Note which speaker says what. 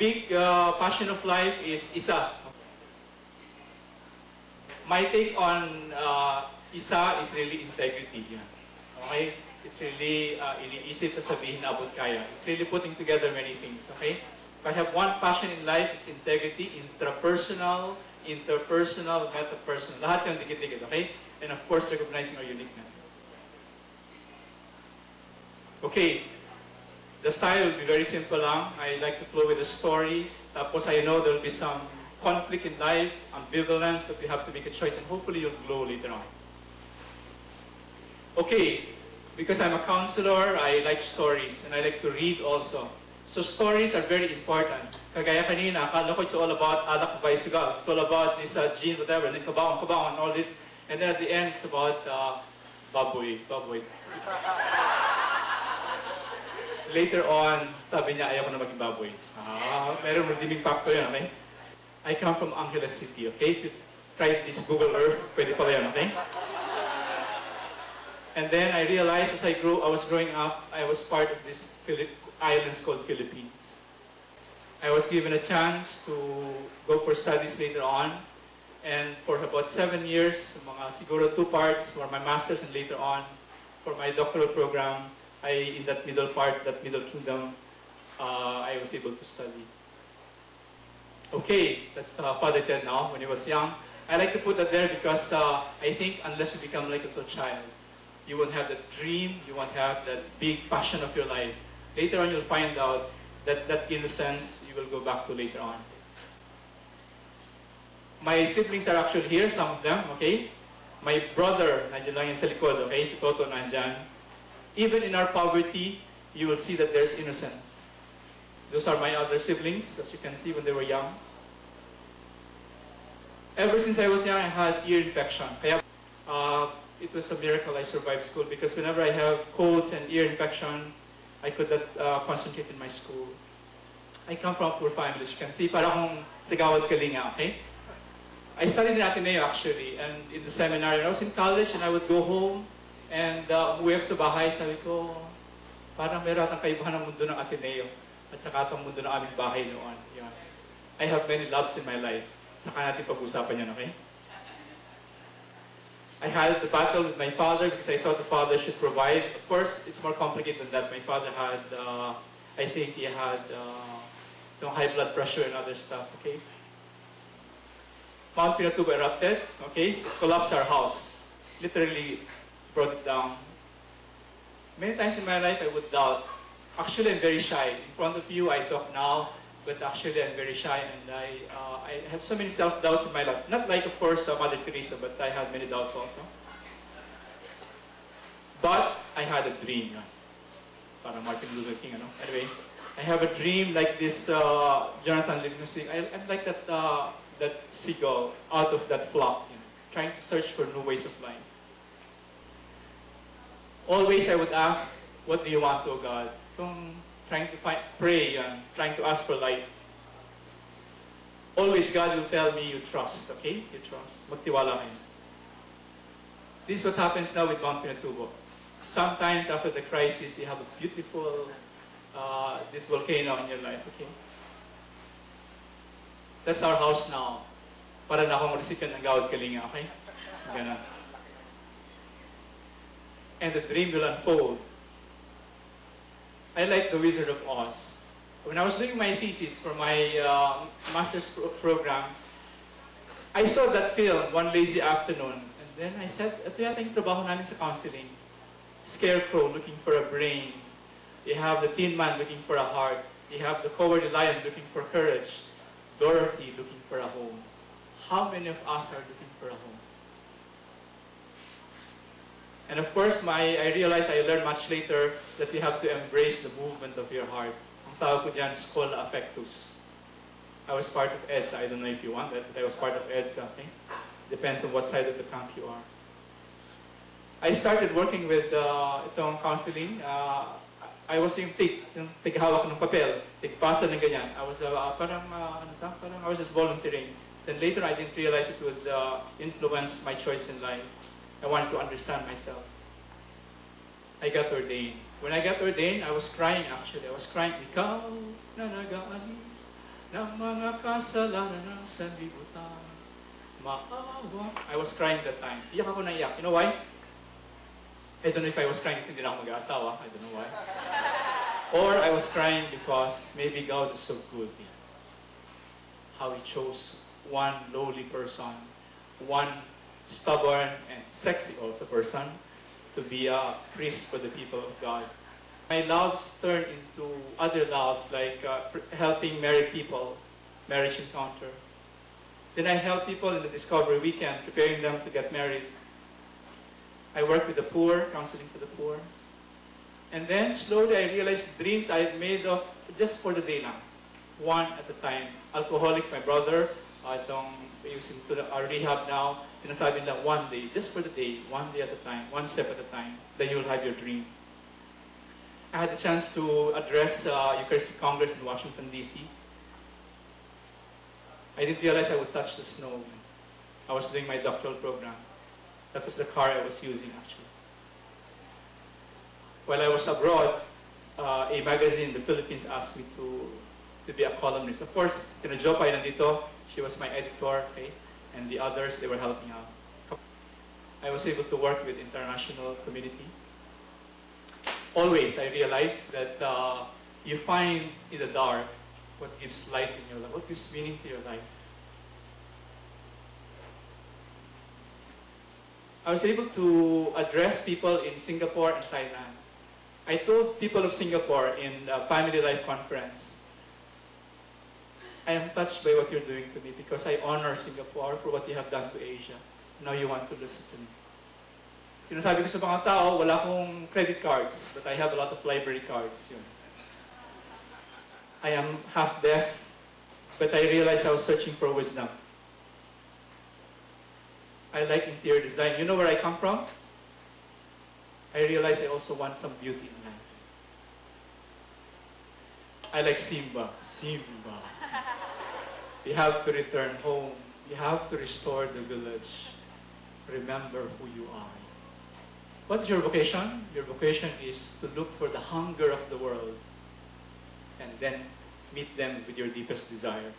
Speaker 1: big passion of life is isa. My take on isa is really integrity. Okay? It's really iniisip sa sabihin na abot kaya. It's really putting together many things. Okay? If I have one passion in life, it's integrity, intrapersonal, interpersonal, metapersonal. Lahat yung dikit-dikit. Okay? And of course, recognizing our uniqueness. Okay. The style will be very simple lang. I like to flow with the story. Tapos I know there will be some conflict in life, ambivalence, but we have to make a choice, and hopefully you'll glow later on. Okay, because I'm a counselor, I like stories, and I like to read also. So stories are very important. Kagaya kanina, akala ko it's all about alak baisuga. It's all about this gene, whatever, and then kabaong, and all this. And then at the end, it's about baboy. Later on, sabi niya, ayaw ko na maging baboy. Meron redeeming factor yan, okay? I come from Angeles City, okay? If you try this Google Earth, pwede pala yan, okay? And then I realized as I was growing up, I was part of this islands called Philippines. I was given a chance to go for studies later on. And for about 7 years, mga siguro 2 parts for my master's, and later on, for my doctoral program, in that middle part, that middle kingdom, I was able to study. Okay, that's Father Ted now, when he was young. I like to put that there because I think unless you become like a little child, you won't have that dream, you won't have that big passion of your life. Later on, you'll find out that that innocence you will go back to later on. My siblings are actually here, some of them, okay? My brother, nandiyan lang yung sa likod, okay? Si Toto nandiyan. Even in our poverty, you will see that there's innocence. Those are my other siblings, as you can see, when they were young. Ever since I was young, I had ear infection. Kaya, it was a miracle I survived school because whenever I have colds and ear infection, I could not concentrate in my school. I come from a poor family, as you can see. Para akong sigawad kalinga, okay? I studied in Ateneo, actually, and in the seminary. I was in college, and I would go home, and umuwi ako sa bahay, sabi ko, parang meron atang kaibahan ng mundo ng Ateneo, at saka itong mundo ng aming bahay noon. Yun. I have many loves in my life. Saka natin pag-usapan yan, okay? I had the battle with my father because I thought the father should provide. Of course, it's more complicated than that. My father had, I think he had high blood pressure and other stuff, okay? Mount Pinatubo erupted, okay? It collapsed our house. Literally brought it down. Many times in my life, I would doubt. Actually, I'm very shy. In front of you, I talk now, but actually, I'm very shy, and I have so many self-doubts in my life. Not like, of course, Mother Teresa, but I had many doubts also. But I had a dream. Para Martin Luther King, ano? Anyway, I have a dream like this Jonathan Livingston. I'd like that that seagull out of that flock, trying to search for new ways of life. Always I would ask, what do you want, O God? Trying to pray, trying to ask for light. Always God will tell me, you trust, okay? You trust. Magtiwala kayo. This is what happens now with Mount Pinatubo. Sometimes after the crisis, you have a beautiful, this volcano in your life, okay? That's our house now. Para na akong recipient ng Gawad Kalinga, okay? Ganun. And the dream will unfold. I like The Wizard of Oz. When I was doing my thesis for my master's program, I saw that film one lazy afternoon. And then I said, ito yata yung trabaho namin sa counseling. Scarecrow looking for a brain. You have the Tin Man looking for a heart. You have the Cowardly Lion looking for courage. Dorothy looking for a home. How many of us are looking for a home? And of course, I realized, I learned much later, that you have to embrace the movement of your heart. Ang tawag ko dyan, Schola Affectus. I was part of EDSA. I don't know if you want that, but I was part of EDSA. Okay? Depends on what side of the camp you are. I started working with itong counseling. I was yung tighawak ng papel, tigpasa ng ganyan. I was I was just volunteering. Then later I didn't realize it would influence my choice in life. I wanted to understand myself. I got ordained. When I got ordained, I was crying actually. I was crying, ikaw na nag-aalis ng mga kasalanan ng sanlibutan. Maawa. I was crying that time. Iyak ako na iyak. You know why? I don't know if I was crying kasi hindi na ako mag-aasawa. I don't know why. Or I was crying because maybe God is so good. How He chose one lowly person, one stubborn and sexy also person to be a priest for the people of God. My loves turned into other loves like helping married people, marriage encounter. Then I help people in the Discovery Weekend, preparing them to get married. I work with the poor, counseling for the poor. And then slowly I realized dreams I had made of just for the day lang. One at a time. Alcoholics, my brother, itong using to our rehab now, sinasabi nila one day, just for the day at a time, one step at a time, then you will have your dream. I had the chance to address Eucharistic Congress in Washington, D.C. I didn't realize I would touch the snow. I was doing my doctoral program. That was the car I was using, actually. While I was abroad, a magazine in the Philippines asked me to be a columnist. Of course, Sina Jopay nandito, she was my editor, okay? And the others, they were helping out. I was able to work with international community. Always, I realized that you find in the dark what gives light in your life, what gives meaning to your life. I was able to address people in Singapore and Thailand. I told people of Singapore in a family life conference, I am touched by what you're doing to me because I honor Singapore for what you have done to Asia. Now you want to listen to me. Sinasabi ko sa mga tao, wala akong credit cards, but I have a lot of library cards. Yun. I am half deaf, but I realized I was searching for wisdom. I like interior design. You know where I come from? I realized I also want some beauty in life. I like Simba. Simba. You have to return home. You have to restore the village. Remember who you are. What is your vocation? Your vocation is to look for the hunger of the world and then meet them with your deepest desire.